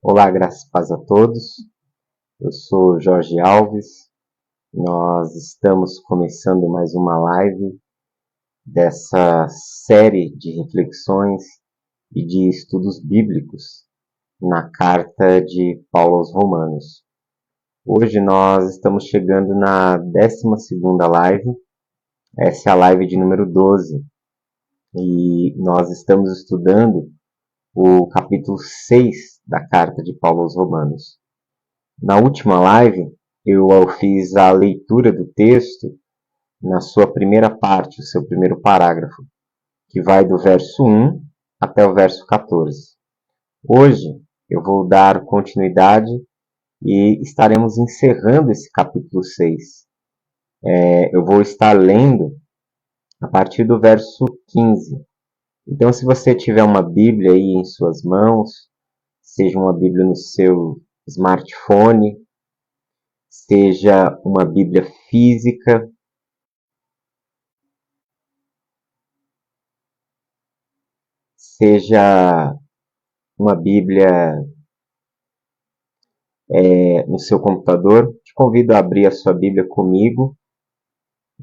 Olá, graças e paz a todos. Eu sou Jorge Alves. Nós estamos começando mais uma live dessa série de reflexões e de estudos bíblicos na carta de Paulo aos Romanos. Hoje nós estamos chegando na 12ª live. Essa é a live de número 12. E nós estamos estudando o capítulo 6 da carta de Paulo aos Romanos. Na última live, eu fiz a leitura do texto na sua primeira parte, o seu primeiro parágrafo, que vai do verso 1 até o verso 14. Hoje, eu vou dar continuidade e estaremos encerrando esse capítulo 6. Eu vou estar lendo a partir do verso 15. Então, se você tiver uma Bíblia aí em suas mãos, seja uma Bíblia no seu smartphone, seja uma Bíblia física, seja uma Bíblia no seu computador, te convido a abrir a sua Bíblia comigo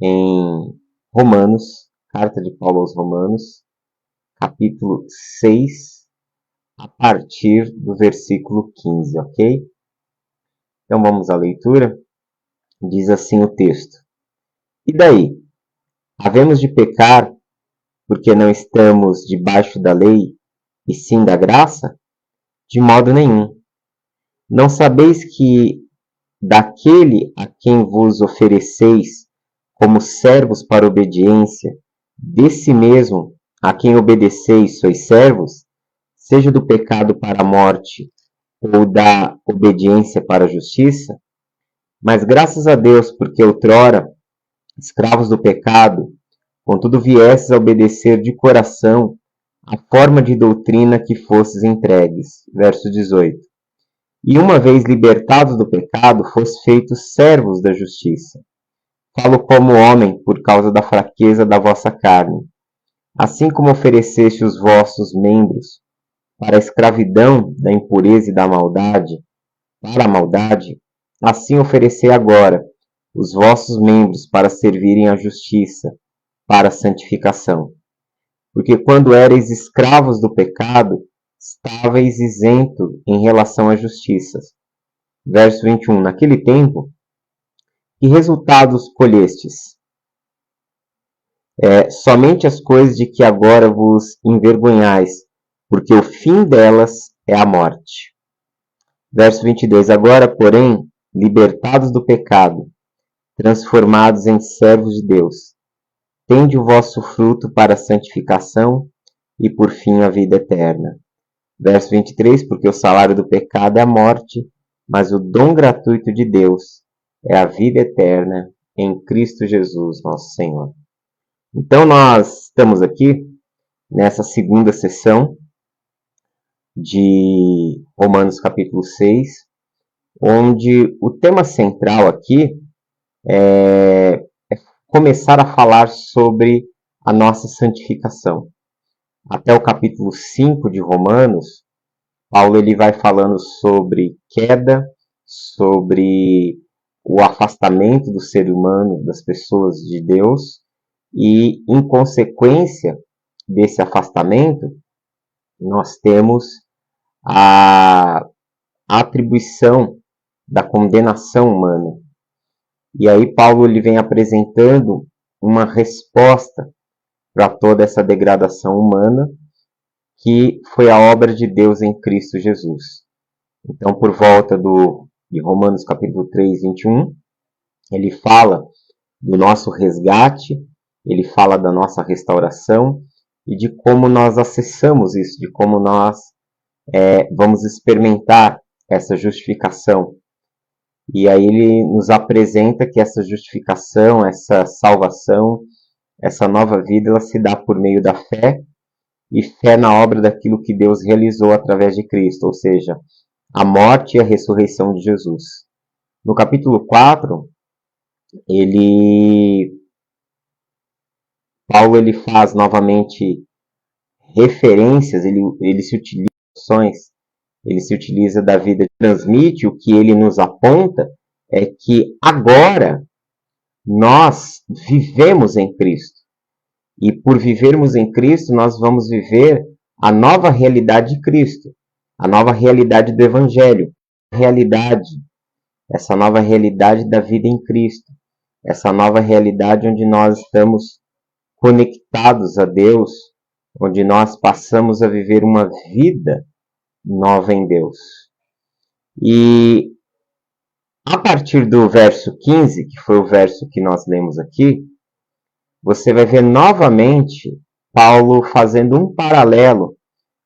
em Romanos, carta de Paulo aos Romanos, capítulo 6, a partir do versículo 15, ok? Então vamos à leitura. Diz assim o texto: E daí? Havemos de pecar porque não estamos debaixo da lei, e sim da graça? De modo nenhum. Não sabeis que daquele a quem vos ofereceis como servos para obediência, desse mesmo a quem obedeceis sois servos, seja do pecado para a morte ou da obediência para a justiça? Mas graças a Deus, porque outrora, escravos do pecado, contudo viesses a obedecer de coração a forma de doutrina que fostes entregues. Verso 18. E uma vez libertados do pecado, foste feitos servos da justiça. Falo como homem por causa da fraqueza da vossa carne. Assim como ofereceste os vossos membros para a escravidão da impureza e da maldade, para a maldade, assim oferecei agora os vossos membros para servirem à justiça, para a santificação. Porque quando erais escravos do pecado, estáveis isento em relação à justiça. Verso 21. Naquele tempo, que resultados colhestes? Somente as coisas de que agora vos envergonhais, porque o fim delas é a morte. Verso 22. Agora, porém, libertados do pecado, transformados em servos de Deus, tende o vosso fruto para a santificação e, por fim, a vida eterna. Verso 23. Porque o salário do pecado é a morte, mas o dom gratuito de Deus é a vida eterna em Cristo Jesus, nosso Senhor. Então, nós estamos aqui nessa segunda sessão de Romanos capítulo 6, onde o tema central aqui é começar a falar sobre a nossa santificação. Até o capítulo 5 de Romanos, Paulo ele vai falando sobre queda, sobre o afastamento do ser humano, das pessoas de Deus, e em consequência desse afastamento, nós temos a atribuição da condenação humana. E aí Paulo ele vem apresentando uma resposta para toda essa degradação humana, que foi a obra de Deus em Cristo Jesus. Então, por volta de Romanos capítulo 3, 21, ele fala do nosso resgate, ele fala da nossa restauração e de como nós acessamos isso, de como nós vamos experimentar essa justificação. E aí ele nos apresenta que essa justificação, essa salvação, essa nova vida, ela se dá por meio da fé, e fé na obra daquilo que Deus realizou através de Cristo, ou seja, a morte e a ressurreição de Jesus. No capítulo 4, Paulo ele faz novamente referências, ele se utiliza de ações ele se utiliza da vida, transmite, o que ele nos aponta é que agora nós vivemos em Cristo. E por vivermos em Cristo, nós vamos viver a nova realidade de Cristo, a nova realidade do Evangelho, essa nova realidade da vida em Cristo, essa nova realidade onde nós estamos conectados a Deus, onde nós passamos a viver uma vida nova em Deus. E a partir do verso 15, que foi o verso que nós lemos aqui, você vai ver novamente Paulo fazendo um paralelo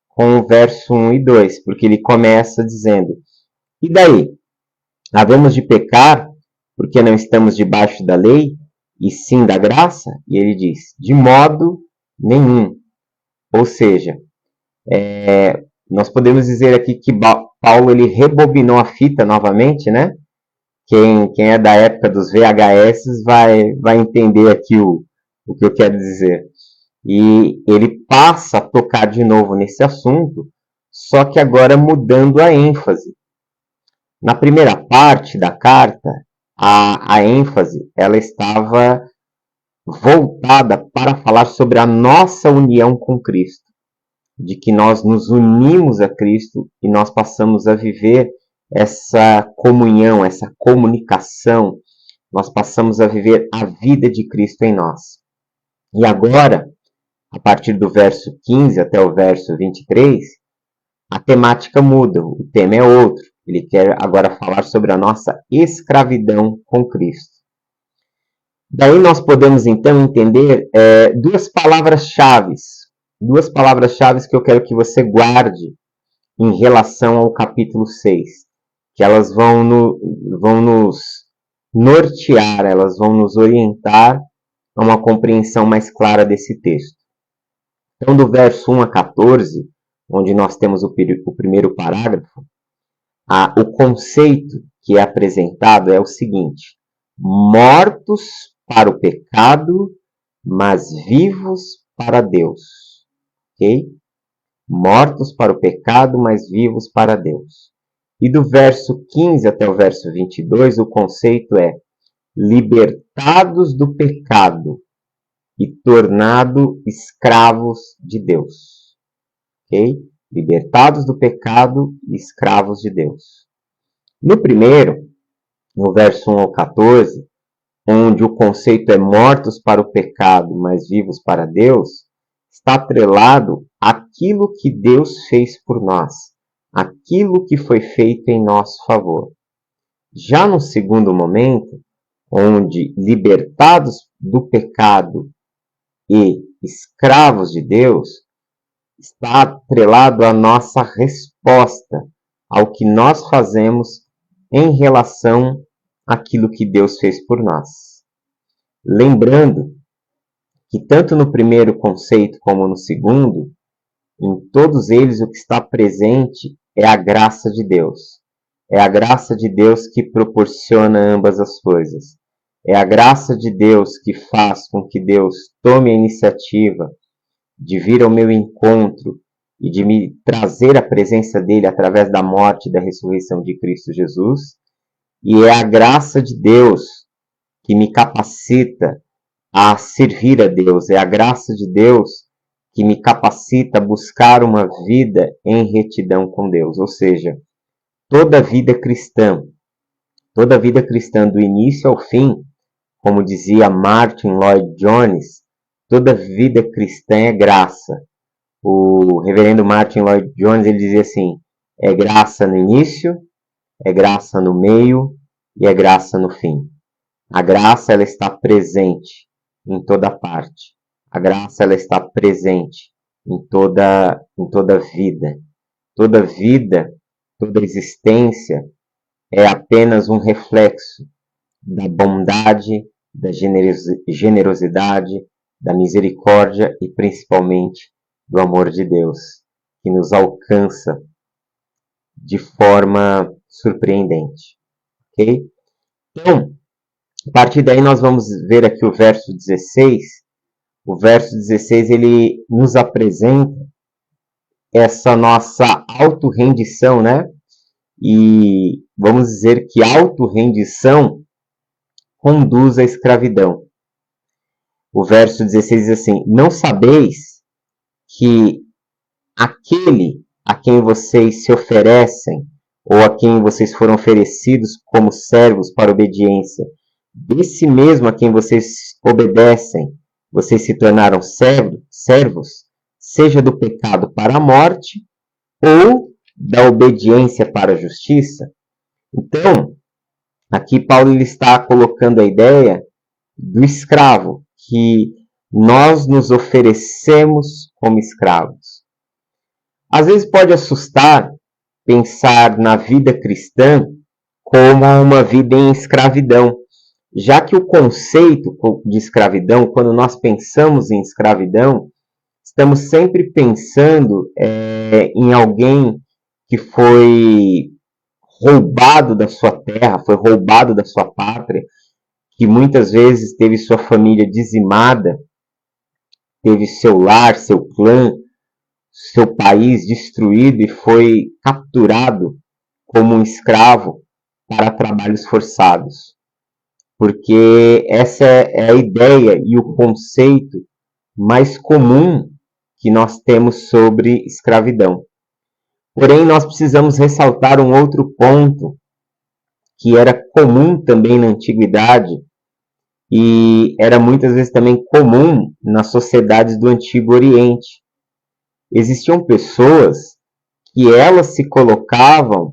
com o verso 1 e 2, porque ele começa dizendo: e daí? Havemos de pecar porque não estamos debaixo da lei, e sim da graça? E ele diz: de modo nenhum. Ou seja, nós podemos dizer aqui que Paulo ele rebobinou a fita novamente, né? Quem é da época dos VHS vai entender aqui o que eu quero dizer. E ele passa a tocar de novo nesse assunto, só que agora mudando a ênfase. Na primeira parte da carta, a ênfase ela estava voltada para falar sobre a nossa união com Cristo, de que nós nos unimos a Cristo e nós passamos a viver essa comunhão, essa comunicação, nós passamos a viver a vida de Cristo em nós. E agora, a partir do verso 15 até o verso 23, a temática muda, o tema é outro. Ele quer agora falar sobre a nossa escravidão com Cristo. Daí nós podemos então entender duas palavras-chave que eu quero que você guarde em relação ao capítulo 6, que elas vão nos nortear, elas vão nos orientar a uma compreensão mais clara desse texto. Então, do verso 1 a 14, onde nós temos o primeiro parágrafo, o conceito que é apresentado é o seguinte: mortos para o pecado, mas vivos para Deus. Ok? Mortos para o pecado, mas vivos para Deus. E do verso 15 até o verso 22, o conceito é libertados do pecado e tornado escravos de Deus. Ok? Libertados do pecado e escravos de Deus. No primeiro, no verso 1 ao 14, onde o conceito é mortos para o pecado, mas vivos para Deus, está atrelado àquilo que Deus fez por nós, aquilo que foi feito em nosso favor. Já no segundo momento, onde libertados do pecado e escravos de Deus, está atrelado à nossa resposta ao que nós fazemos em relação àquilo que Deus fez por nós. Lembrando que tanto no primeiro conceito como no segundo, em todos eles o que está presente é a graça de Deus. É a graça de Deus que proporciona ambas as coisas. É a graça de Deus que faz com que Deus tome a iniciativa de vir ao meu encontro e de me trazer a presença dele através da morte e da ressurreição de Cristo Jesus. E é a graça de Deus que me capacita a servir a Deus. É a graça de Deus que me capacita a buscar uma vida em retidão com Deus. Ou seja, toda vida cristã do início ao fim, como dizia Martin Lloyd Jones, toda vida cristã é graça. O reverendo Martin Lloyd Jones ele dizia assim: é graça no início, é graça no meio e é graça no fim. A graça ela está presente em toda parte. A graça ela está presente em toda vida. Toda vida, toda existência é apenas um reflexo da bondade, da generosidade, da misericórdia e principalmente do amor de Deus, que nos alcança de forma surpreendente. Ok? Então, a partir daí nós vamos ver aqui o verso 16. O verso 16 ele nos apresenta essa nossa autorrendição, né? E vamos dizer que a autorrendição conduz à escravidão. O verso 16 diz assim: não sabeis que aquele a quem vocês se oferecem, ou a quem vocês foram oferecidos como servos para obediência, desse mesmo a quem vocês obedecem, vocês se tornaram servos, seja do pecado para a morte, ou da obediência para a justiça? Então, aqui Paulo ele está colocando a ideia do escravo, que nós nos oferecemos como escravos. Às vezes pode assustar pensar na vida cristã como uma vida em escravidão, já que o conceito de escravidão, quando nós pensamos em escravidão, estamos sempre pensando em alguém que foi roubado da sua terra, foi roubado da sua pátria, que muitas vezes teve sua família dizimada, teve seu lar, seu clã, seu país destruído e foi capturado como um escravo para trabalhos forçados. Porque essa é a ideia e o conceito mais comum que nós temos sobre escravidão. Porém, nós precisamos ressaltar um outro ponto que era comum também na antiguidade e era muitas vezes também comum nas sociedades do Antigo Oriente. Existiam pessoas que elas se colocavam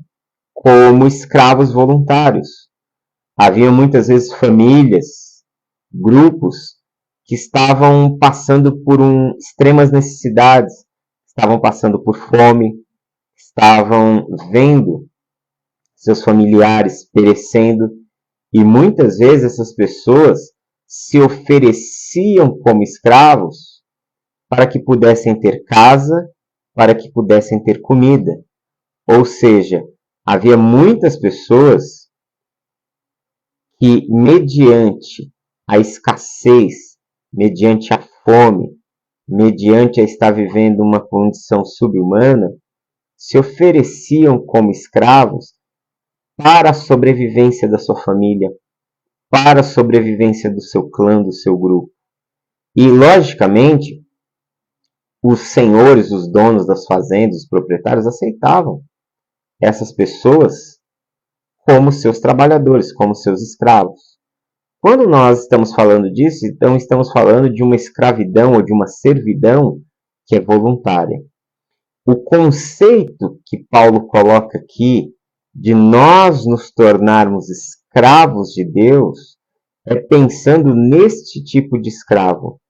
como escravos voluntários. Havia muitas vezes famílias, grupos que estavam passando por extremas necessidades, estavam passando por fome, estavam vendo seus familiares perecendo, e muitas vezes essas pessoas se ofereciam como escravos para que pudessem ter casa, para que pudessem ter comida. Ou seja, havia muitas pessoas que, mediante a escassez, mediante a fome, mediante a estar vivendo uma condição subhumana, se ofereciam como escravos para a sobrevivência da sua família, para a sobrevivência do seu clã, do seu grupo. E, logicamente, os senhores, os donos das fazendas, os proprietários, aceitavam essas pessoas como seus trabalhadores, como seus escravos. Quando nós estamos falando disso, então estamos falando de uma escravidão ou de uma servidão que é voluntária. O conceito que Paulo coloca aqui de nós nos tornarmos escravos de Deus é pensando neste tipo de escravo,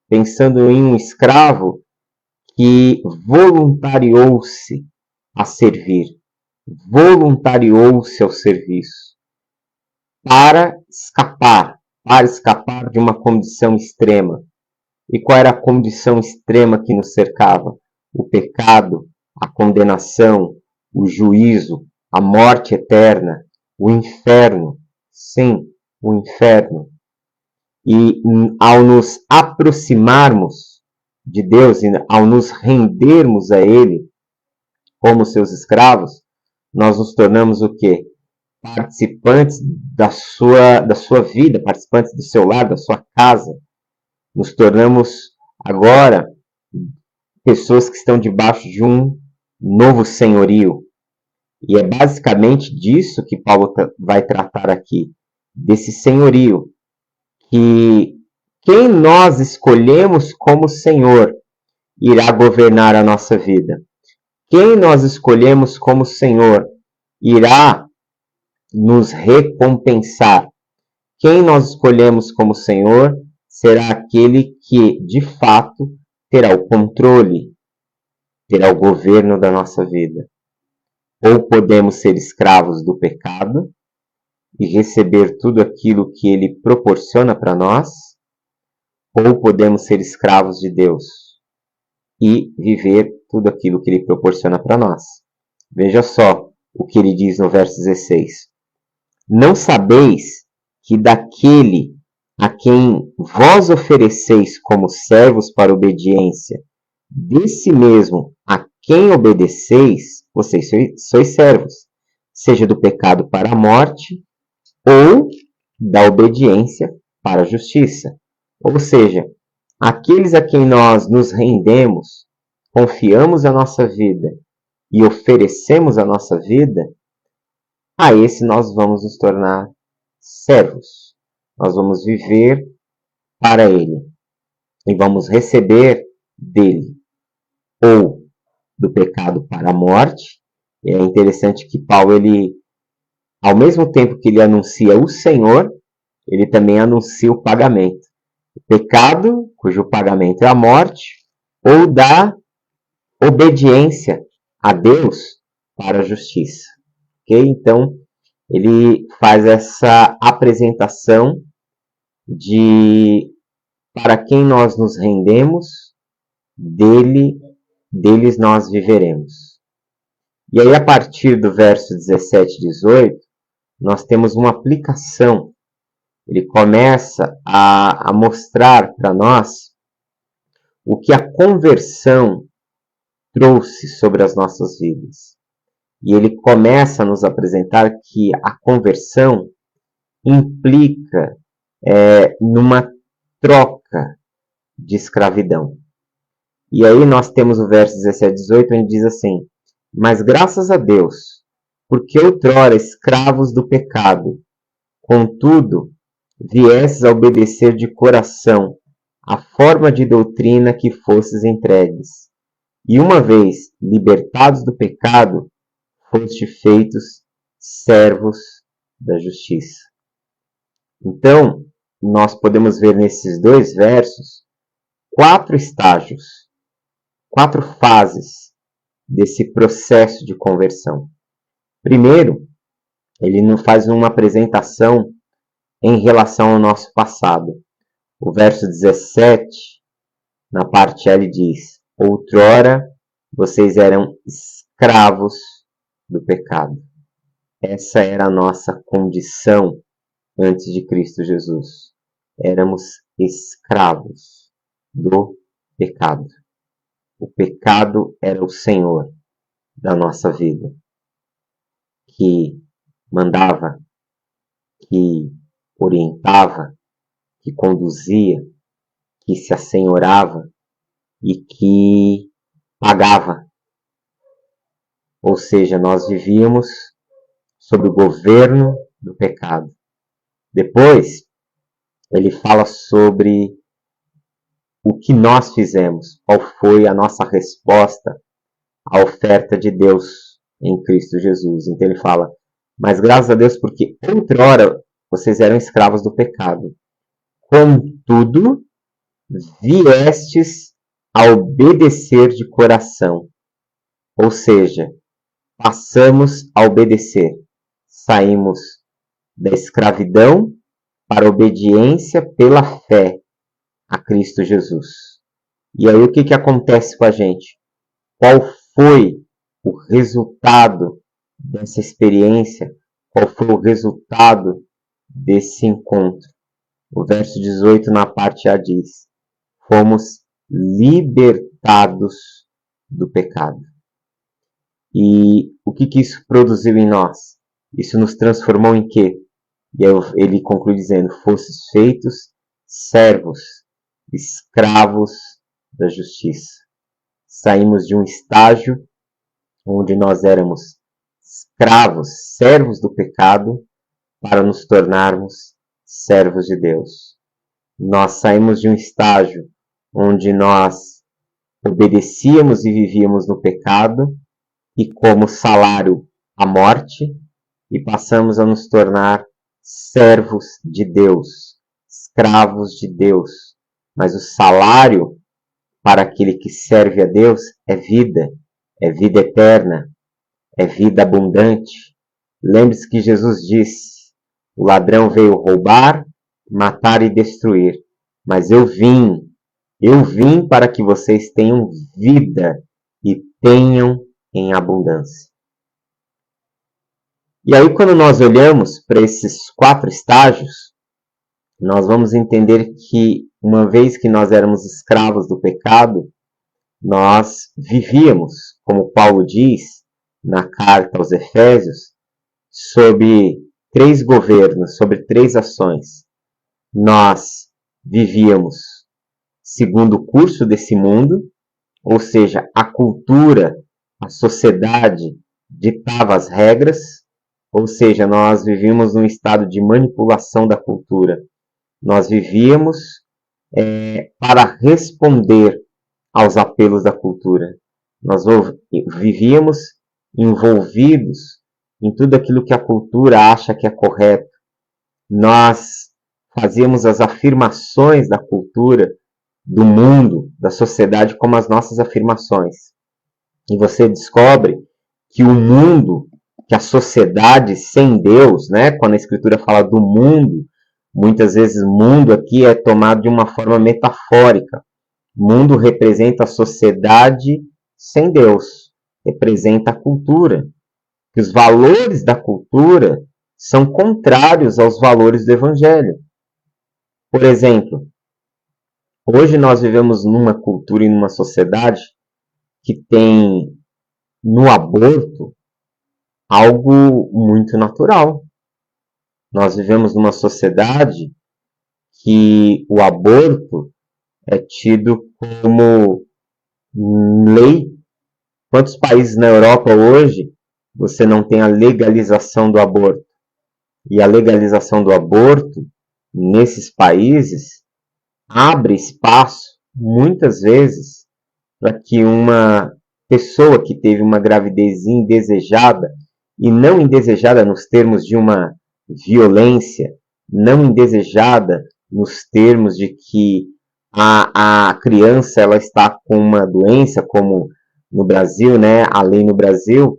pensando em um escravo que voluntariou-se a servir, voluntariou-se ao serviço, para escapar de uma condição extrema. E qual era a condição extrema que nos cercava? O pecado, a condenação, o juízo, a morte eterna, o inferno. Sim, o inferno. E ao nos aproximarmos de Deus, e ao nos rendermos a Ele como seus escravos, nós nos tornamos o quê? Participantes da sua vida, participantes do seu lar, da sua casa. Nos tornamos agora pessoas que estão debaixo de um novo senhorio. E é basicamente disso que Paulo vai tratar aqui, desse senhorio, que quem nós escolhemos como Senhor irá governar a nossa vida. Quem nós escolhemos como Senhor irá nos recompensar. Quem nós escolhemos como Senhor será aquele que, de fato, terá o controle, terá o governo da nossa vida. Ou podemos ser escravos do pecado e receber tudo aquilo que ele proporciona para nós, ou podemos ser escravos de Deus e viver tudo aquilo que ele proporciona para nós. Veja só o que ele diz no verso 16. Não sabeis que daquele a quem vós ofereceis como servos para obediência, desse mesmo a quem obedeceis, vocês sois servos, seja do pecado para a morte ou da obediência para a justiça. Ou seja, aqueles a quem nós nos rendemos, confiamos a nossa vida e oferecemos a nossa vida, a esse nós vamos nos tornar servos. Nós vamos viver para Ele e vamos receber dele, ou do pecado para a morte. É interessante que Paulo, ao mesmo tempo que ele anuncia o Senhor, ele também anuncia o pagamento. O pecado, cujo pagamento é a morte, ou da obediência a Deus para a justiça. Okay? Então, ele faz essa apresentação de para quem nós nos rendemos, deles nós viveremos. E aí, a partir do verso 17 e 18, nós temos uma aplicação. Ele começa a mostrar para nós o que a conversão trouxe sobre as nossas vidas. E ele começa a nos apresentar que a conversão implica numa troca de escravidão. E aí nós temos o verso 17 e 18, onde diz assim: mas graças a Deus, porque outrora escravos do pecado, contudo, viesses a obedecer de coração a forma de doutrina que fostes entregues, e uma vez libertados do pecado, foste feitos servos da justiça. Então, nós podemos ver nesses dois versos 4 estágios, 4 fases desse processo de conversão. Primeiro, ele nos faz uma apresentação em relação ao nosso passado. O verso 17, na parte A, ele diz: outrora vocês eram escravos do pecado. Essa era a nossa condição antes de Cristo Jesus. Éramos escravos do pecado. O pecado era o Senhor da nossa vida, que mandava, que orientava, que conduzia, que se assenhorava e que pagava. Ou seja, nós vivíamos sob o governo do pecado. Depois, ele fala sobre o que nós fizemos, qual foi a nossa resposta à oferta de Deus em Cristo Jesus. Então ele fala: mas graças a Deus, porque outrora vocês eram escravos do pecado, contudo, viestes a obedecer de coração. Ou seja, passamos a obedecer. Saímos da escravidão para a obediência pela fé a Cristo Jesus. E aí o que acontece com a gente? Qual foi o resultado dessa experiência? Qual foi o resultado desse encontro? O verso 18 na parte A diz: fomos libertados do pecado. E o que isso produziu em nós? Isso nos transformou em quê? E aí ele conclui dizendo: fostes feitos servos, escravos da justiça. Saímos de um estágio onde nós éramos escravos, servos do pecado, para nos tornarmos servos de Deus. Nós saímos de um estágio onde nós obedecíamos e vivíamos no pecado, e como salário a morte, e passamos a nos tornar servos de Deus, escravos de Deus. Mas o salário para aquele que serve a Deus é vida eterna, é vida abundante. Lembre-se que Jesus disse: o ladrão veio roubar, matar e destruir, mas eu vim para que vocês tenham vida e tenham em abundância. E aí, quando nós olhamos para esses 4 estágios, nós vamos entender que, uma vez que nós éramos escravos do pecado, nós vivíamos, como Paulo diz na carta aos Efésios, sob 3 governos, sobre 3 ações. Nós vivíamos segundo o curso desse mundo, ou seja, a cultura, a sociedade ditava as regras, ou seja, nós vivíamos num estado de manipulação da cultura. Nós vivíamos para responder aos apelos da cultura. Nós vivíamos envolvidos em tudo aquilo que a cultura acha que é correto. Nós fazíamos as afirmações da cultura, do mundo, da sociedade, como as nossas afirmações. E você descobre que o mundo, que a sociedade sem Deus, né, quando a Escritura fala do mundo, muitas vezes mundo aqui é tomado de uma forma metafórica. Mundo representa a sociedade sem Deus, representa a cultura. Que os valores da cultura são contrários aos valores do Evangelho. Por exemplo, hoje nós vivemos numa cultura e numa sociedade que tem no aborto algo muito natural. Nós vivemos numa sociedade que o aborto é tido como lei. Quantos países na Europa hoje você não tem a legalização do aborto? E a legalização do aborto, nesses países, abre espaço, muitas vezes, para que uma pessoa que teve uma gravidez indesejada, e não indesejada nos termos de uma violência, não indesejada nos termos de que a criança ela está com uma doença, como no Brasil, né? A lei no Brasil,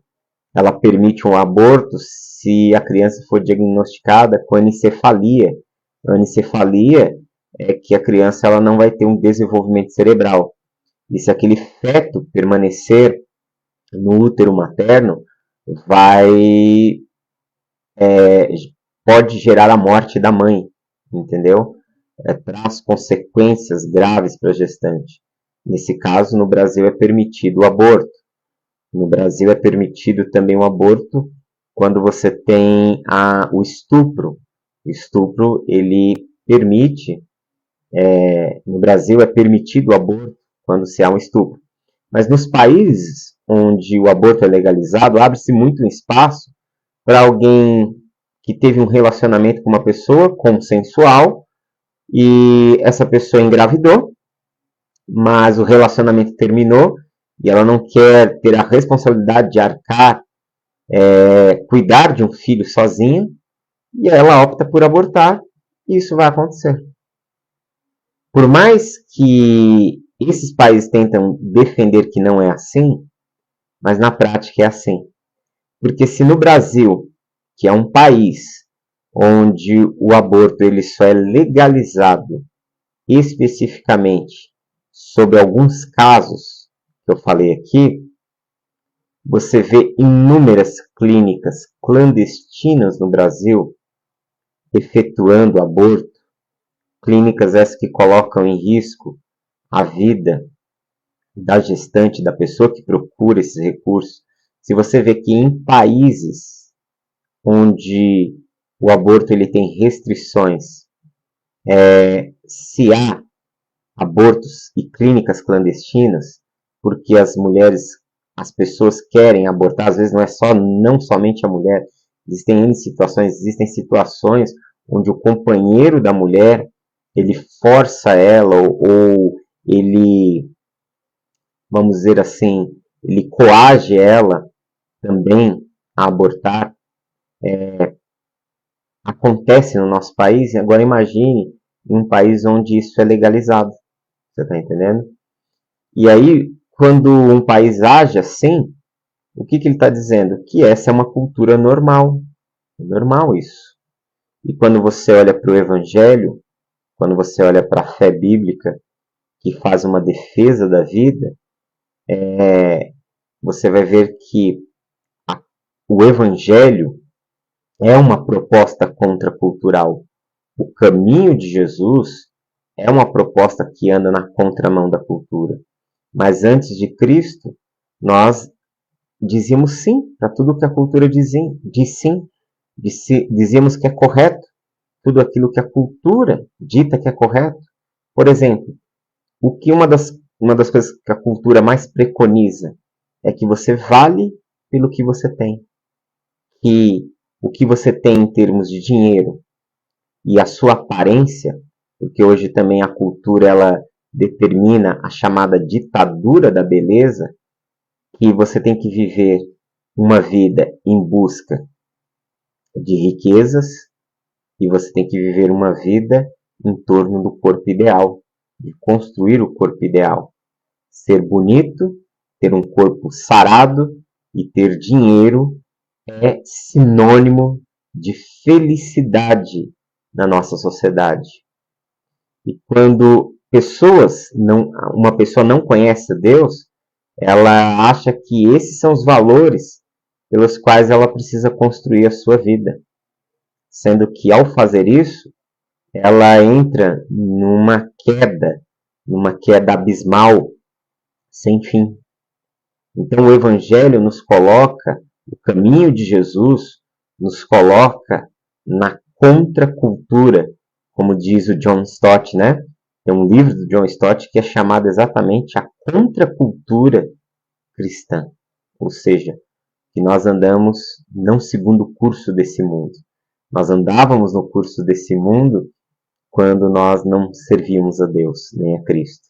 ela permite um aborto se a criança for diagnosticada com anencefalia. A anencefalia é que a criança ela não vai ter um desenvolvimento cerebral. E se aquele feto permanecer no útero materno, pode gerar a morte da mãe, entendeu? Traz consequências graves para a gestante. Nesse caso, no Brasil é permitido o aborto. No Brasil é permitido também o aborto quando você tem o estupro. O estupro, ele permite, no Brasil é permitido o aborto quando se há um estupro. Mas nos países onde o aborto é legalizado, abre-se muito um espaço para alguém que teve um relacionamento com uma pessoa consensual e essa pessoa engravidou, mas o relacionamento terminou e ela não quer ter a responsabilidade de arcar, cuidar de um filho sozinha, e ela opta por abortar, e isso vai acontecer. Por mais que esses países tentam defender que não é assim, mas na prática é assim. Porque se no Brasil, que é um país onde o aborto ele só é legalizado especificamente sobre alguns casos que eu falei aqui, você vê inúmeras clínicas clandestinas no Brasil efetuando aborto, clínicas essas que colocam em risco a vida da gestante, da pessoa que procura esses recursos. Se você vê que em países onde o aborto ele tem restrições, se há abortos e clínicas clandestinas, porque as mulheres, as pessoas querem abortar, às vezes não somente a mulher, existem situações onde o companheiro da mulher, ele força ela, ou ele, vamos dizer assim, ele coage ela também a abortar. Acontece no nosso país, e agora imagine em um país onde isso é legalizado. Você está entendendo? E aí, quando um país age assim, o que ele está dizendo? Que essa é uma cultura normal. É normal isso. E quando você olha para o Evangelho, quando você olha para a fé bíblica, que faz uma defesa da vida, você vai ver que o Evangelho é uma proposta contracultural. O caminho de Jesus é uma proposta que anda na contramão da cultura. Mas antes de Cristo, nós dizíamos sim para tudo que a cultura diz sim. Dizíamos que é correto tudo aquilo que a cultura dita que é correto. Por exemplo, uma das coisas que a cultura mais preconiza é que você vale pelo que você tem. Que o que você tem em termos de dinheiro e a sua aparência, porque hoje também a cultura ela determina a chamada ditadura da beleza, que você tem que viver uma vida em busca de riquezas e você tem que viver uma vida em torno do corpo ideal, de construir o corpo ideal. Ser bonito, ter um corpo sarado e ter dinheiro é sinônimo de felicidade na nossa sociedade. E quando uma pessoa não conhece Deus, ela acha que esses são os valores pelos quais ela precisa construir a sua vida. Sendo que ao fazer isso, ela entra numa queda abismal, sem fim. Então o Evangelho nos coloca, o caminho de Jesus nos coloca na contracultura, como diz o John Stott, né? Tem um livro do John Stott que é chamado exatamente a contracultura cristã. Ou seja, que nós andamos não segundo o curso desse mundo. Nós andávamos no curso desse mundo quando nós não servíamos a Deus, nem a Cristo.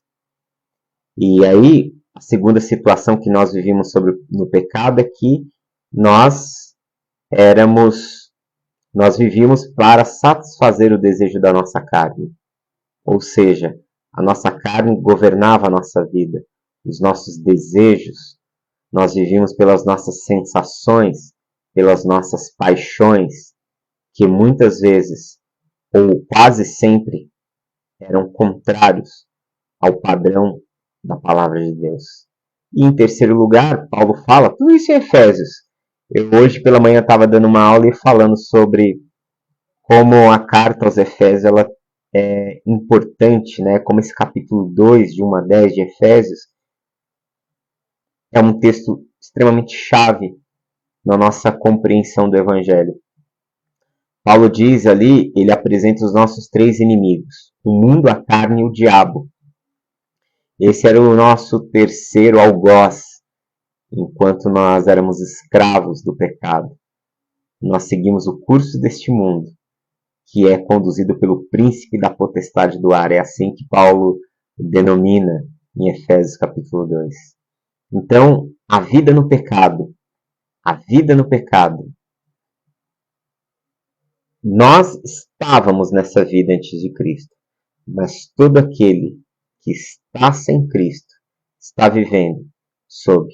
E aí, a segunda situação que nós vivíamos no pecado é que nós vivíamos para satisfazer o desejo da nossa carne. Ou seja, a nossa carne governava a nossa vida, os nossos desejos. Nós vivíamos pelas nossas sensações, pelas nossas paixões, que muitas vezes, ou quase sempre, eram contrários ao padrão da palavra de Deus. E em terceiro lugar, Paulo fala, tudo isso em Efésios. Eu hoje pela manhã estava dando uma aula e falando sobre como a carta aos Efésios ela é importante, né? Como esse capítulo 2, de 1 a 10 de Efésios, é um texto extremamente chave na nossa compreensão do Evangelho. Paulo diz ali, ele apresenta os nossos três inimigos, o mundo, a carne e o diabo. Esse era o nosso terceiro algoz, enquanto nós éramos escravos do pecado. Nós seguimos o curso deste mundo, que é conduzido pelo príncipe da potestade do ar. É assim que Paulo denomina em Efésios capítulo 2. Então, a vida no pecado, nós estávamos nessa vida antes de Cristo, mas todo aquele que está sem Cristo está vivendo sob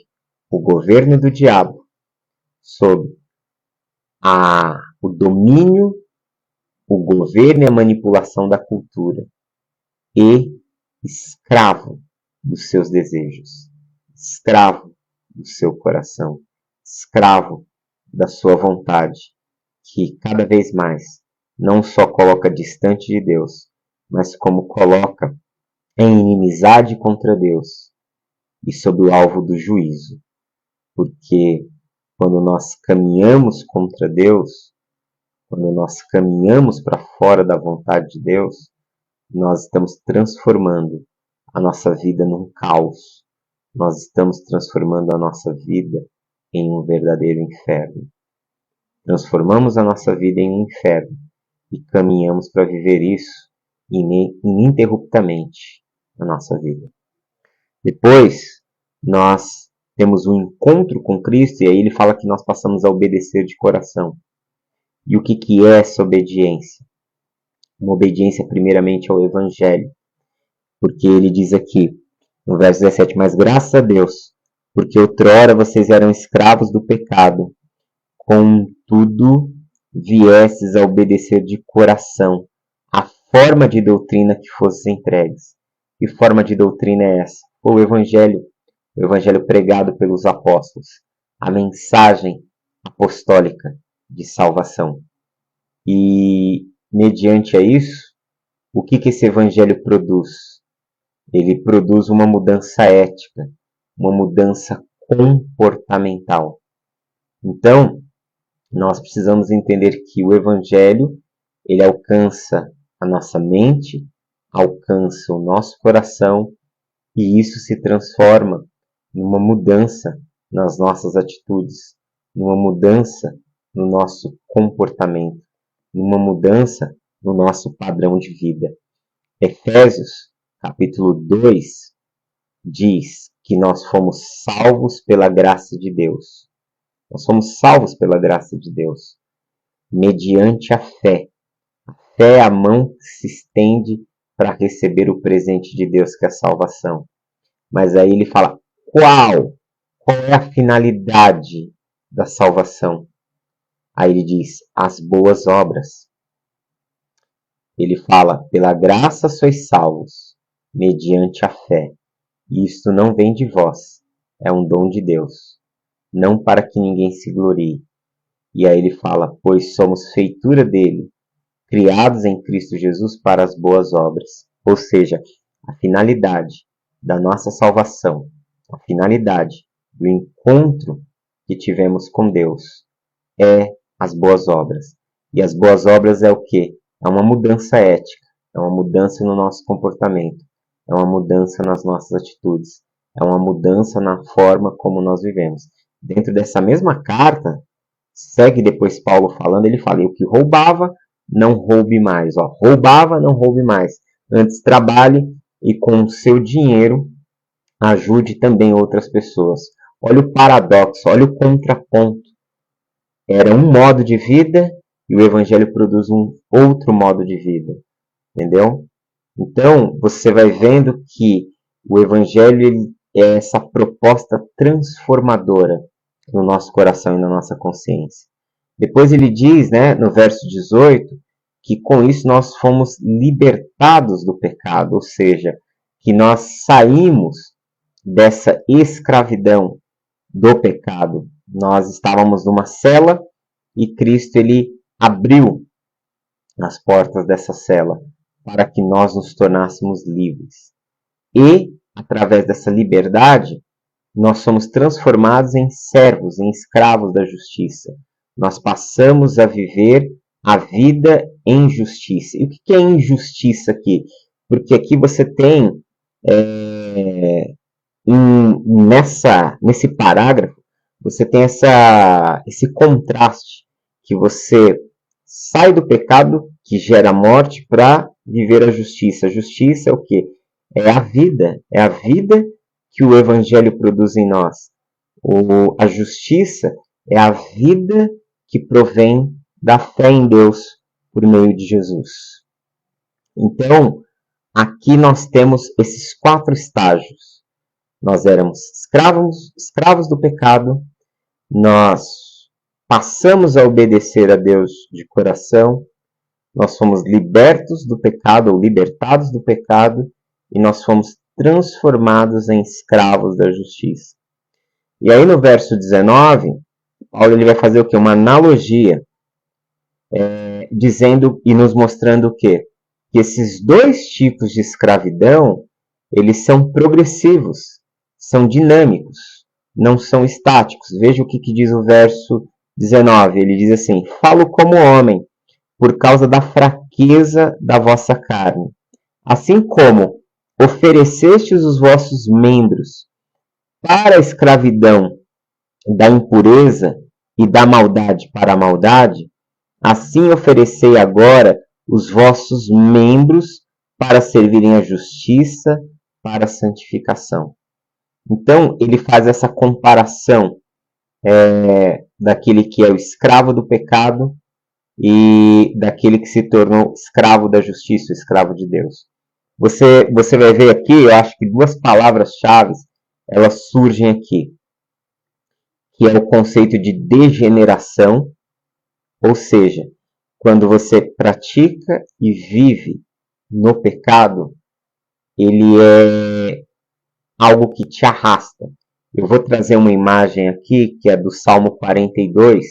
o governo do diabo, sob o domínio, o governo e a manipulação da cultura e escravo dos seus desejos, escravo do seu coração, escravo da sua vontade, que cada vez mais não só coloca distante de Deus, mas como coloca em inimizade contra Deus e sob o alvo do juízo. Porque quando nós caminhamos contra Deus, quando nós caminhamos para fora da vontade de Deus, nós estamos transformando a nossa vida num caos. Nós estamos transformando a nossa vida em um verdadeiro inferno. Transformamos a nossa vida em um inferno e caminhamos para viver isso ininterruptamente na nossa vida. Depois, nós temos um encontro com Cristo e aí ele fala que nós passamos a obedecer de coração. E o que é essa obediência? Uma obediência primeiramente ao Evangelho. Porque ele diz aqui, no verso 17, mas graças a Deus, porque outrora vocês eram escravos do pecado, contudo viestes a obedecer de coração a forma de doutrina que fosse entregues. Que forma de doutrina é essa? O Evangelho pregado pelos apóstolos, a mensagem apostólica de salvação. E mediante a isso, o que esse Evangelho produz? ele produz uma mudança ética, uma mudança comportamental. Então, nós precisamos entender que o Evangelho, ele alcança a nossa mente, alcança o nosso coração, e isso se transforma numa mudança nas nossas atitudes, numa mudança no nosso comportamento, numa mudança no nosso padrão de vida. Efésios, capítulo 2, diz que nós fomos salvos pela graça de Deus. Nós somos salvos pela graça de Deus, mediante a fé. A fé é a mão que se estende para receber o presente de Deus, que é a salvação. Mas aí ele fala, qual é a finalidade da salvação? Aí ele diz, as boas obras. Ele fala, pela graça sois salvos, mediante a fé. E isto não vem de vós, é um dom de Deus, não para que ninguém se glorie. E aí ele fala, pois somos feitura dele, criados em Cristo Jesus para as boas obras. Ou seja, a finalidade da nossa salvação, a finalidade do encontro que tivemos com Deus é as boas obras. E as boas obras é o quê? É uma mudança ética, é uma mudança no nosso comportamento, é uma mudança nas nossas atitudes, é uma mudança na forma como nós vivemos. Dentro dessa mesma carta, segue depois Paulo falando, ele fala, o que roubava, não roube mais. Roubava, não roube mais. Antes trabalhe e com o seu dinheiro ajude também outras pessoas. Olha o paradoxo, olha o contraponto. Era um modo de vida e o Evangelho produz um outro modo de vida. Entendeu? Então, você vai vendo que o Evangelho é essa proposta transformadora no nosso coração e na nossa consciência. Depois ele diz, no verso 18, que com isso nós fomos libertados do pecado, ou seja, que nós saímos dessa escravidão do pecado. Nós estávamos numa cela e Cristo ele abriu as portas dessa cela para que nós nos tornássemos livres. E, através dessa liberdade, nós somos transformados em servos, em escravos da justiça. Nós passamos a viver a vida em justiça. E o que é injustiça aqui? Porque aqui você tem, nesse parágrafo, você tem esse contraste, que você sai do pecado que gera morte para viver a justiça. A justiça é o quê? É a vida que o Evangelho produz em nós. A justiça é a vida que provém da fé em Deus por meio de Jesus. Então, aqui nós temos esses 4 estágios. Nós éramos escravos do pecado, nós passamos a obedecer a Deus de coração, nós fomos libertos do pecado ou libertados do pecado e nós fomos transformados em escravos da justiça. E aí no verso 19, Paulo ele vai fazer o quê? Uma analogia, dizendo e nos mostrando o quê? Que esses 2 tipos de escravidão, eles são progressivos, são dinâmicos, não são estáticos. Veja o que diz o verso 19, ele diz assim, falo como homem, por causa da fraqueza da vossa carne. Assim como oferecestes os vossos membros para a escravidão da impureza e da maldade para a maldade, assim oferecei agora os vossos membros para servirem à justiça, para a santificação. Então, ele faz essa comparação daquele que é o escravo do pecado e daquele que se tornou escravo da justiça, o escravo de Deus. Você vai ver aqui, eu acho que 2 palavras-chave, elas surgem aqui, que é o conceito de degeneração, ou seja, quando você pratica e vive no pecado, ele é algo que te arrasta. Eu vou trazer uma imagem aqui, que é do Salmo 42.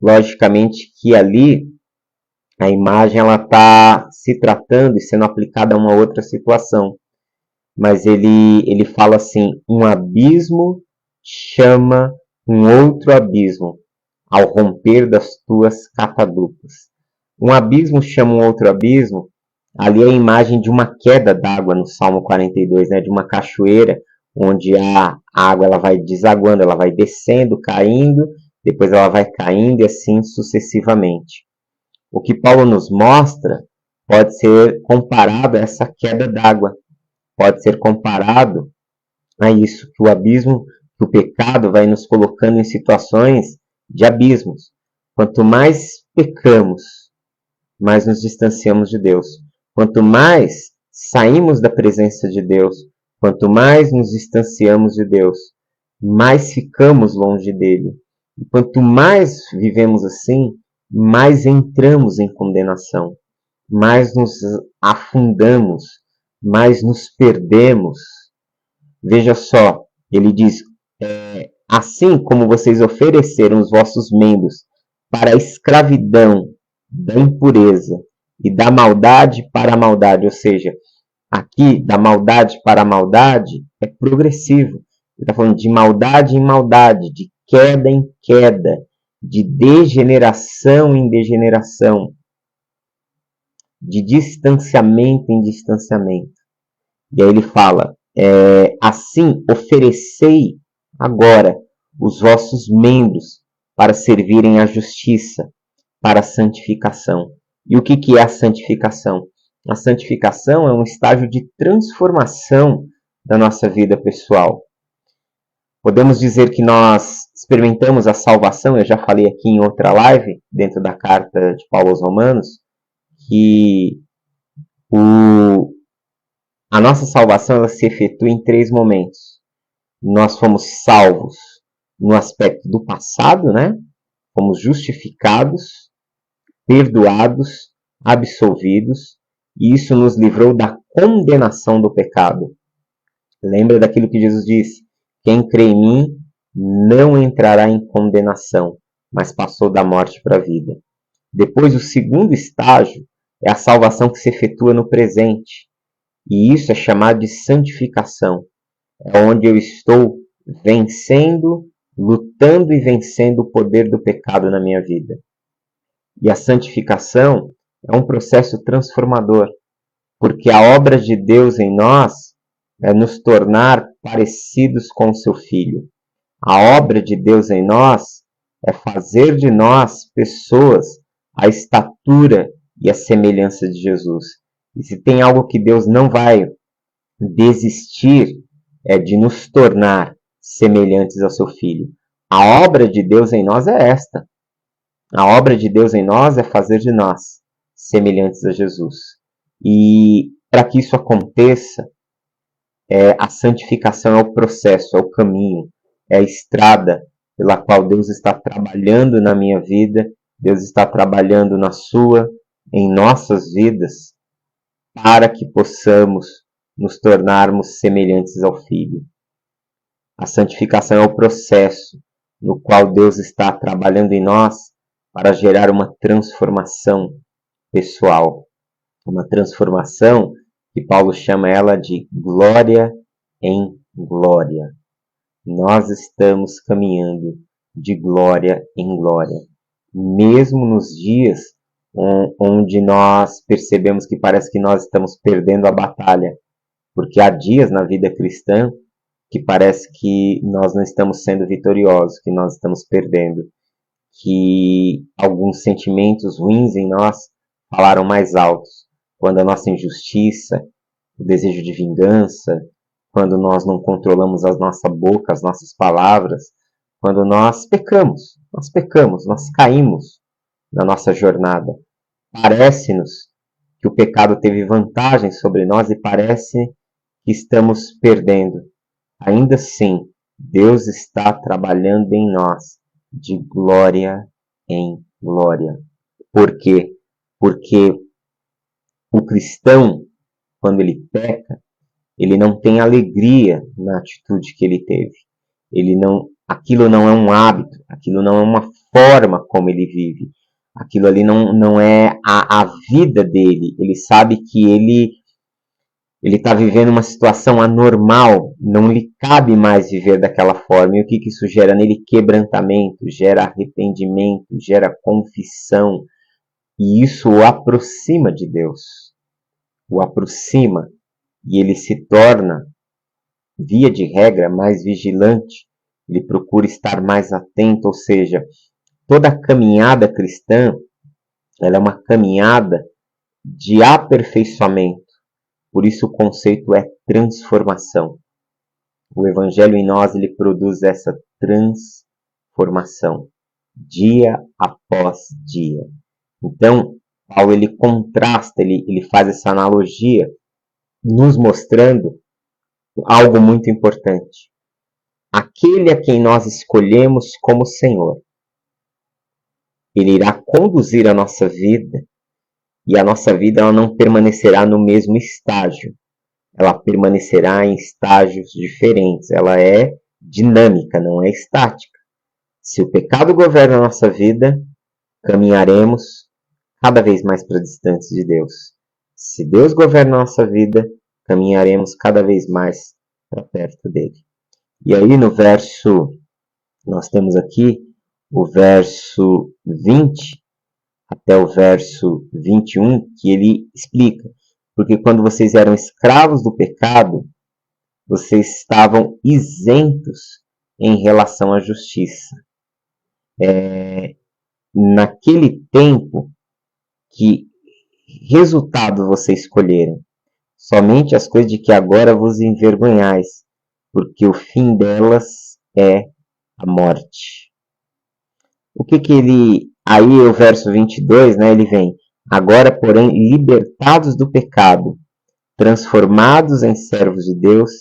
Logicamente que ali a imagem está se tratando e sendo aplicada a uma outra situação. mas ele fala assim: um abismo chama um outro abismo ao romper das tuas catadupas. Um abismo chama um outro abismo. Ali é a imagem de uma queda d'água no Salmo 42, né? De uma cachoeira, onde a água ela vai desaguando, ela vai descendo, caindo, depois ela vai caindo e assim sucessivamente. O que Paulo nos mostra pode ser comparado a essa queda d'água, pode ser comparado a isso, que o abismo, que o pecado vai nos colocando em situações de abismos. Quanto mais pecamos, mais nos distanciamos de Deus. Quanto mais saímos da presença de Deus, quanto mais nos distanciamos de Deus, mais ficamos longe dele. E quanto mais vivemos assim, mais entramos em condenação, mais nos afundamos, mais nos perdemos. Veja só, ele diz: assim como vocês ofereceram os vossos membros para a escravidão da impureza e da maldade para a maldade, ou seja, aqui da maldade para a maldade é progressivo. Ele está falando de maldade em maldade, de queda em queda, de degeneração em degeneração, de distanciamento em distanciamento. E aí ele fala: assim oferecei agora os vossos membros para servirem à justiça, para a santificação. E o que é a santificação? A santificação é um estágio de transformação da nossa vida pessoal. Podemos dizer que nós experimentamos a salvação, eu já falei aqui em outra live, dentro da carta de Paulo aos Romanos, que a nossa salvação ela se efetua em 3 momentos. Nós fomos salvos no aspecto do passado, né? Fomos justificados, perdoados, absolvidos, e isso nos livrou da condenação do pecado. Lembra daquilo que Jesus disse: quem crê em mim não entrará em condenação, mas passou da morte para a vida. Depois, o segundo estágio é a salvação que se efetua no presente, e isso é chamado de santificação. É onde eu estou vencendo, lutando e vencendo o poder do pecado na minha vida. E a santificação é um processo transformador, porque a obra de Deus em nós é nos tornar parecidos com o seu Filho. A obra de Deus em nós é fazer de nós pessoas à estatura e à semelhança de Jesus. E se tem algo que Deus não vai desistir, é de nos tornar semelhantes ao seu Filho. A obra de Deus em nós é esta. A obra de Deus em nós é fazer de nós semelhantes a Jesus. E para que isso aconteça, a santificação é o processo, é o caminho, é a estrada pela qual Deus está trabalhando na minha vida, Deus está trabalhando na sua, em nossas vidas, para que possamos nos tornarmos semelhantes ao Filho. A santificação é o processo no qual Deus está trabalhando em nós para gerar uma transformação pessoal. Uma transformação que Paulo chama ela de glória em glória. Nós estamos caminhando de glória em glória. Mesmo nos dias onde nós percebemos que parece que nós estamos perdendo a batalha. Porque há dias na vida cristã que parece que nós não estamos sendo vitoriosos, que nós estamos perdendo, que alguns sentimentos ruins em nós falaram mais altos, quando a nossa injustiça, o desejo de vingança, quando nós não controlamos a nossa boca, as nossas palavras, quando nós pecamos, nós caímos na nossa jornada. Parece-nos que o pecado teve vantagem sobre nós e parece que estamos perdendo. Ainda assim, Deus está trabalhando em nós de glória em glória. Por quê? Porque o cristão, quando ele peca, ele não tem alegria na atitude que ele teve. Aquilo não é um hábito, aquilo não é uma forma como ele vive. Aquilo ali não é a vida dele. Ele sabe que ele ele está vivendo uma situação anormal, não lhe cabe mais viver daquela forma. E o que isso gera nele? Quebrantamento, gera arrependimento, gera confissão. E isso o aproxima de Deus, o aproxima, e ele se torna, via de regra, mais vigilante, ele procura estar mais atento, ou seja, toda a caminhada cristã, ela é uma caminhada de aperfeiçoamento. Por isso o conceito é transformação. O Evangelho em nós, ele produz essa transformação, dia após dia. Então, Paulo, ele contrasta, ele faz essa analogia, nos mostrando algo muito importante. Aquele a quem nós escolhemos como Senhor, ele irá conduzir a nossa vida, e a nossa vida ela não permanecerá no mesmo estágio. Ela permanecerá em estágios diferentes. Ela é dinâmica, não é estática. Se o pecado governa a nossa vida, caminharemos cada vez mais para distantes de Deus. Se Deus governa a nossa vida, caminharemos cada vez mais para perto dele. E aí no verso, nós temos aqui o verso 20 até o verso 21, que ele explica. Porque quando vocês eram escravos do pecado, vocês estavam isentos em relação à justiça. Naquele tempo, que resultado vocês escolheram? Somente as coisas de que agora vos envergonhais, porque o fim delas é a morte. O que ele... Aí o verso 22, né, ele vem: agora, porém, libertados do pecado, transformados em servos de Deus,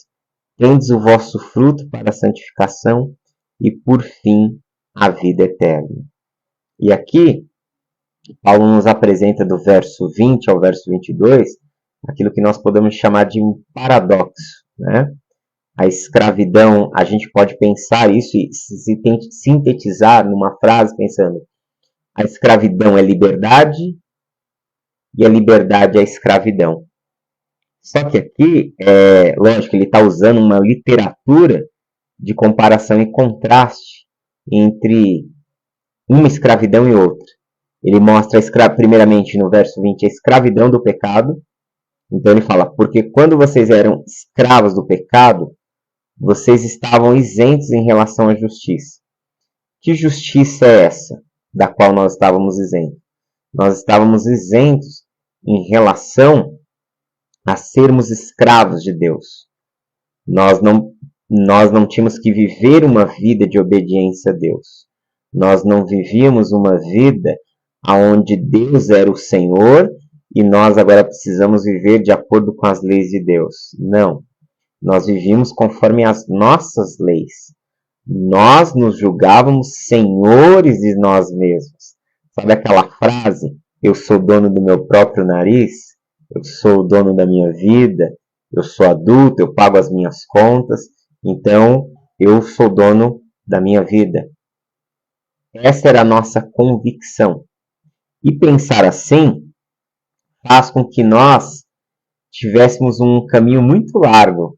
tendes o vosso fruto para a santificação e, por fim, a vida eterna. E aqui, Paulo nos apresenta do verso 20 ao verso 22, aquilo que nós podemos chamar de um paradoxo, né? A escravidão, a gente pode pensar isso e sintetizar numa frase pensando: a escravidão é liberdade e a liberdade é escravidão. Só que aqui, lógico, ele está usando uma literatura de comparação e contraste entre uma escravidão e outra. Ele mostra, primeiramente no verso 20, a escravidão do pecado. Então ele fala: porque quando vocês eram escravos do pecado, vocês estavam isentos em relação à justiça. Que justiça é essa da qual nós estávamos isentos? Nós estávamos isentos em relação a sermos escravos de Deus. Nós não tínhamos que viver uma vida de obediência a Deus. Nós não vivíamos uma vida onde Deus era o Senhor e nós agora precisamos viver de acordo com as leis de Deus. Não. Nós vivíamos conforme as nossas leis. Nós nos julgávamos senhores de nós mesmos. Sabe aquela frase: eu sou dono do meu próprio nariz? Eu sou o dono da minha vida? Eu sou adulto, eu pago as minhas contas, então eu sou dono da minha vida. Essa era a nossa convicção. E pensar assim faz com que nós tivéssemos um caminho muito largo,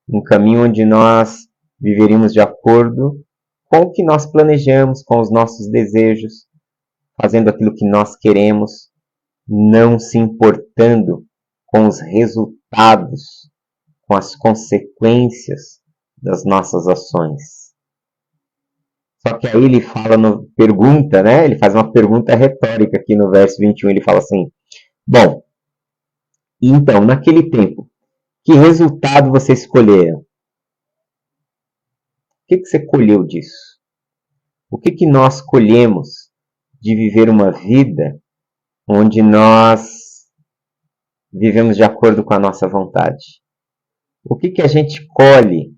um caminho onde nós viveríamos de acordo com o que nós planejamos, com os nossos desejos, fazendo aquilo que nós queremos, não se importando com os resultados, com as consequências das nossas ações. Só que aí ele fala, pergunta, né? Ele faz uma pergunta retórica aqui no verso 21, ele fala assim: bom, então, naquele tempo, que resultado você escolheram? O que você colheu disso? O que nós colhemos de viver uma vida onde nós vivemos de acordo com a nossa vontade? O que a gente colhe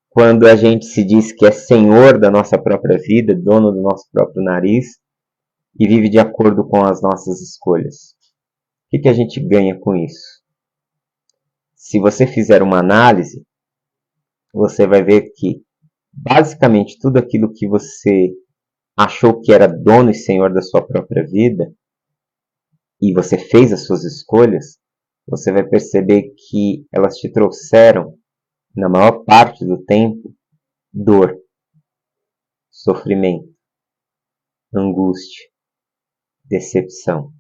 quando a gente se diz que é senhor da nossa própria vida, dono do nosso próprio nariz e vive de acordo com as nossas escolhas? O que a gente ganha com isso? Se você fizer uma análise, você vai ver que basicamente tudo aquilo que você achou que era dono e senhor da sua própria vida e você fez as suas escolhas, você vai perceber que elas te trouxeram, na maior parte do tempo, dor, sofrimento, angústia, decepção.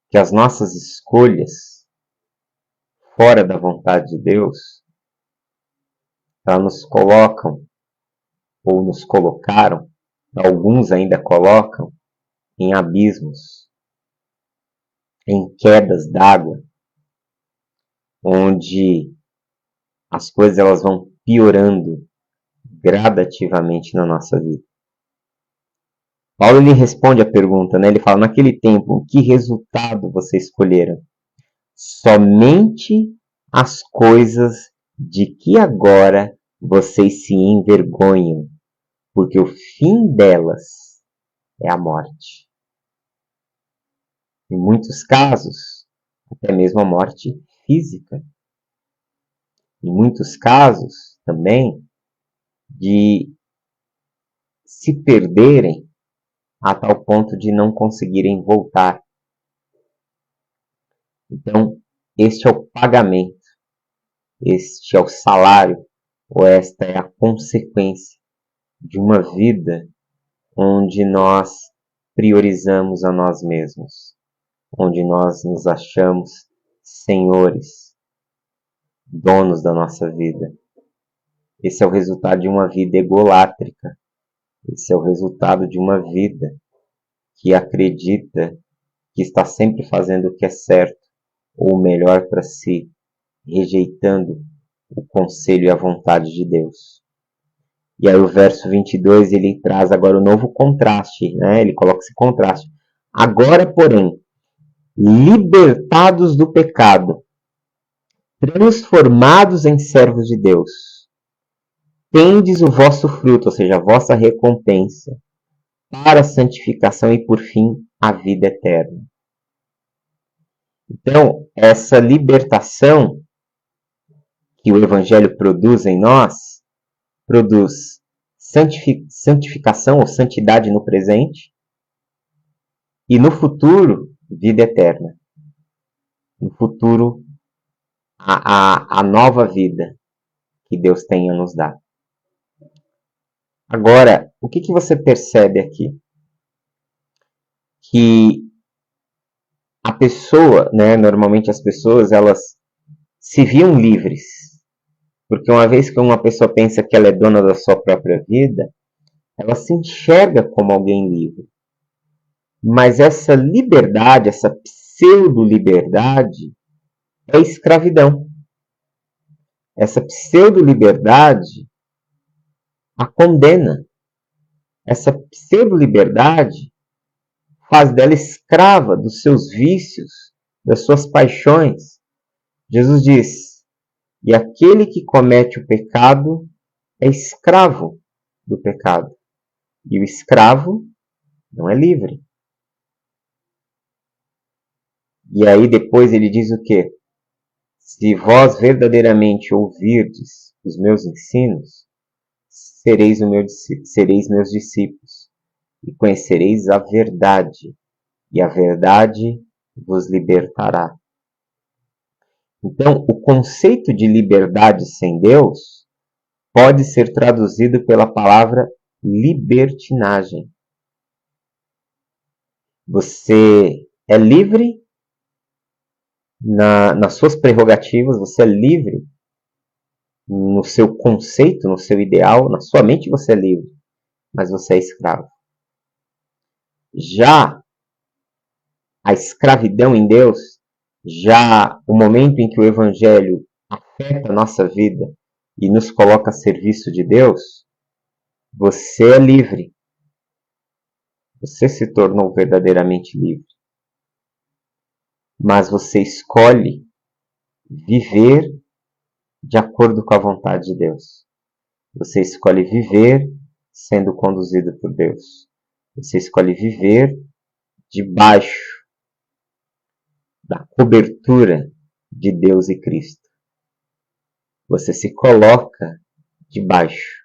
Que as nossas escolhas fora da vontade de Deus, elas nos colocam, ou nos colocaram, alguns ainda colocam, em abismos, em quedas d'água, onde as coisas elas vão piorando gradativamente na nossa vida. Paulo ele responde a pergunta, né? Ele fala, naquele tempo, que resultado você escolheram? Somente as coisas de que agora vocês se envergonham, porque o fim delas é a morte. Em muitos casos, até mesmo a morte física. Em muitos casos, também, de se perderem a tal ponto de não conseguirem voltar. Então, este é o pagamento, este é o salário, ou esta é a consequência de uma vida onde nós priorizamos a nós mesmos, onde nós nos achamos senhores, donos da nossa vida. Esse é o resultado de uma vida egolátrica. Esse é o resultado de uma vida que acredita que está sempre fazendo o que é certo ou o melhor para si, rejeitando o conselho e a vontade de Deus. E aí o verso 22 ele traz agora o novo contraste, né? Ele coloca esse contraste. Agora, porém, libertados do pecado, transformados em servos de Deus, tendes o vosso fruto, ou seja, a vossa recompensa, para a santificação e, por fim, a vida eterna. Então, essa libertação que o Evangelho produz em nós, produz santificação ou santidade no presente e no futuro, vida eterna. No futuro, a nova vida que Deus tem a nos dar. Agora, o que você percebe aqui? Que a pessoa, né, normalmente as pessoas, elas se viam livres. Porque uma vez que uma pessoa pensa que ela é dona da sua própria vida, ela se enxerga como alguém livre. Mas essa liberdade, essa pseudo-liberdade, é escravidão. Essa pseudo-liberdade a condena. Essa pseudo-liberdade faz dela escrava dos seus vícios, das suas paixões. Jesus diz, e aquele que comete o pecado é escravo do pecado. E o escravo não é livre. E aí depois ele diz o quê? Se vós verdadeiramente ouvirdes os meus ensinos, sereis meus discípulos, e conhecereis a verdade, e a verdade vos libertará. Então, o conceito de liberdade sem Deus pode ser traduzido pela palavra libertinagem. Você é livre nas suas prerrogativas, você é livre no seu conceito, no seu ideal, na sua mente você é livre, mas você é escravo. Já a escravidão em Deus, já o momento em que o Evangelho afeta a nossa vida e nos coloca a serviço de Deus, você é livre. Você se tornou verdadeiramente livre. Mas você escolhe viver de acordo com a vontade de Deus. Você escolhe viver sendo conduzido por Deus. Você escolhe viver debaixo da cobertura de Deus e Cristo. Você se coloca debaixo.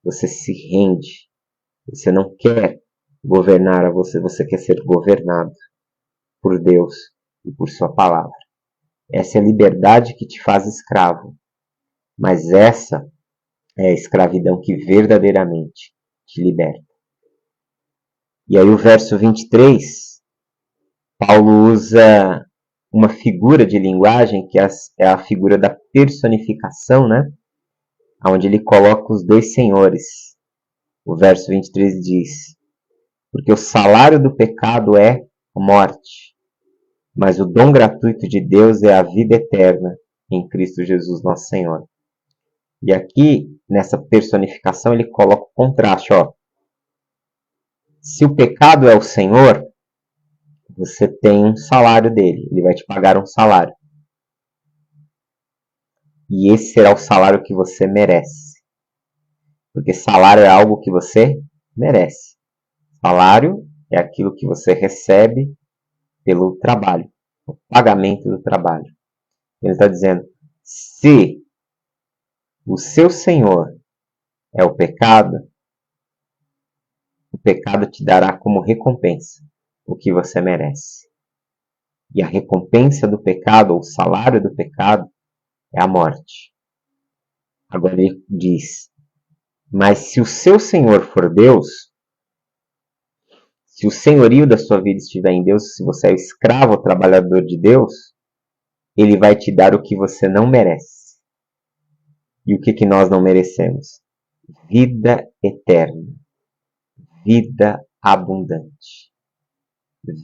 Você se rende. Você não quer governar a você, você quer ser governado por Deus. e por sua palavra. Essa é a liberdade que te faz escravo, mas essa é a escravidão que verdadeiramente te liberta. E aí o verso 23, Paulo usa uma figura de linguagem que é a figura da personificação, né? Onde ele coloca os dois senhores. O verso 23 diz: porque o salário do pecado é a morte, mas o dom gratuito de Deus é a vida eterna em Cristo Jesus nosso Senhor. E aqui, nessa personificação, ele coloca o contraste, ó. Se o pecado é o Senhor, você tem um salário dele, ele vai te pagar um salário. E esse será o salário que você merece. Porque salário é algo que você merece. Salário é aquilo que você recebe pelo trabalho, o pagamento do trabalho. Ele está dizendo, se o seu Senhor é o pecado te dará como recompensa o que você merece. E a recompensa do pecado, ou o salário do pecado, é a morte. Agora ele diz, mas se o seu Senhor for Deus, se o senhorio da sua vida estiver em Deus, se você é o escravo ou trabalhador de Deus, ele vai te dar o que você não merece. E o que nós não merecemos? Vida eterna, vida abundante,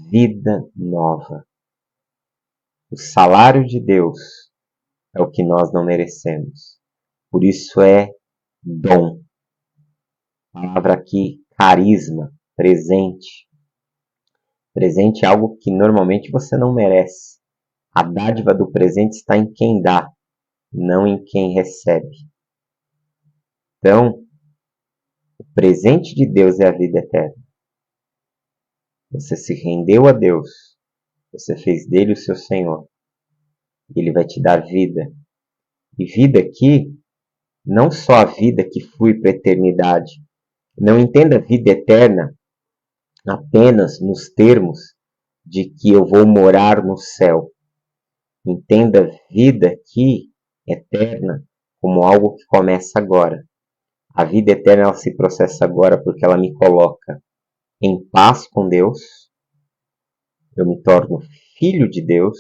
vida nova. O salário de Deus é o que nós não merecemos. Por isso é dom. A palavra aqui, carisma, presente. Presente é algo que normalmente você não merece. A dádiva do presente está em quem dá, não em quem recebe. Então, o presente de Deus é a vida eterna. Você se rendeu a Deus, você fez dele o seu Senhor. Ele vai te dar vida. E vida aqui, não só a vida que flui para a eternidade. Não entenda vida eterna apenas nos termos de que eu vou morar no céu. Entenda vida aqui, eterna, como algo que começa agora. A vida eterna ela se processa agora porque ela me coloca em paz com Deus. Eu me torno filho de Deus.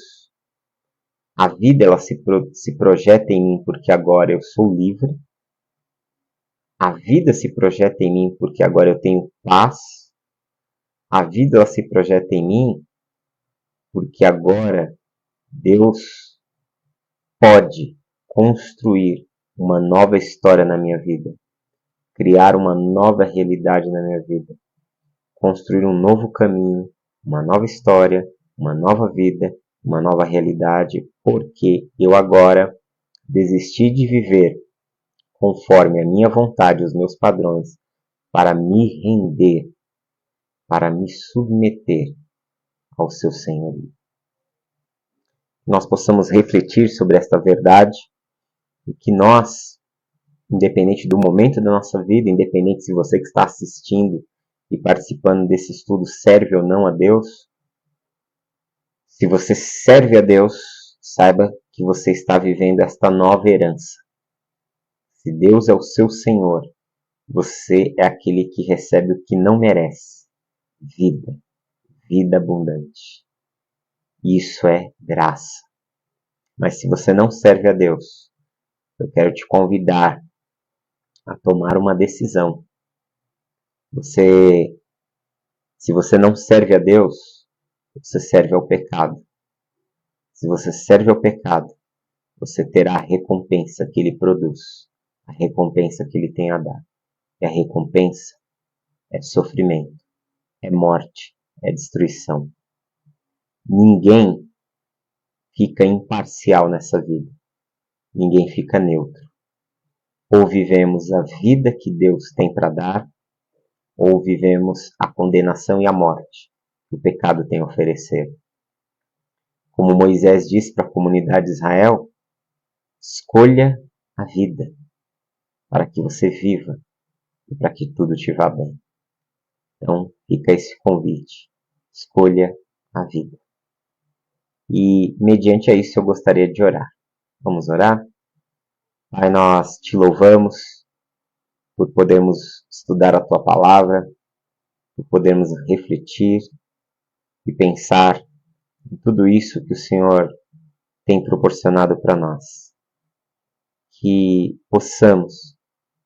A vida ela se projeta em mim porque agora eu sou livre. A vida se projeta em mim porque agora eu tenho paz. A vida ela se projeta em mim porque agora Deus pode construir uma nova história na minha vida, criar uma nova realidade na minha vida, construir um novo caminho, uma nova história, uma nova vida, uma nova realidade, porque eu agora desisti de viver conforme a minha vontade, os meus padrões, para me render, para me submeter ao seu senhorio. Nós possamos refletir sobre esta verdade e que nós, independente do momento da nossa vida, independente se você que está assistindo e participando desse estudo serve ou não a Deus, se você serve a Deus, saiba que você está vivendo esta nova herança. Se Deus é o seu Senhor, você é aquele que recebe o que não merece. Vida, vida abundante. Isso é graça. Mas se você não serve a Deus, eu quero te convidar a tomar uma decisão. Se você não serve a Deus, você serve ao pecado. Se você serve ao pecado, você terá a recompensa que ele produz, a recompensa que ele tem a dar. E a recompensa é sofrimento, é morte, é destruição. Ninguém fica imparcial nessa vida. Ninguém fica neutro. Ou vivemos a vida que Deus tem para dar, ou vivemos a condenação e a morte que o pecado tem a oferecer. Como Moisés disse para a comunidade de Israel, escolha a vida para que você viva e para que tudo te vá bem. Então, fica esse convite. Escolha a vida. E, mediante a isso, eu gostaria de orar. Vamos orar? Pai, nós te louvamos por podermos estudar a tua palavra, por podermos refletir e pensar em tudo isso que o Senhor tem proporcionado para nós. Que possamos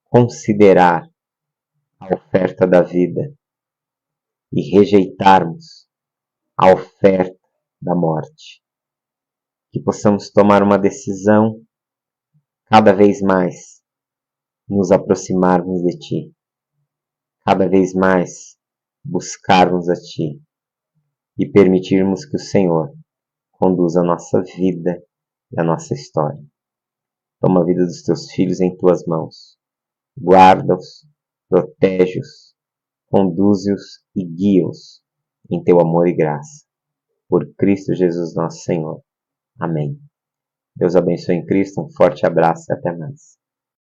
considerar a oferta da vida e rejeitarmos a oferta da morte. Que possamos tomar uma decisão cada vez mais nos aproximarmos de Ti, cada vez mais buscarmos a Ti e permitirmos que o Senhor conduza a nossa vida e a nossa história. Toma a vida dos Teus filhos em Tuas mãos. Guarda-os, protege-os, conduze-os e guia-os em Teu amor e graça. Por Cristo Jesus nosso Senhor. Amém. Deus abençoe em Cristo. Um forte abraço e até mais.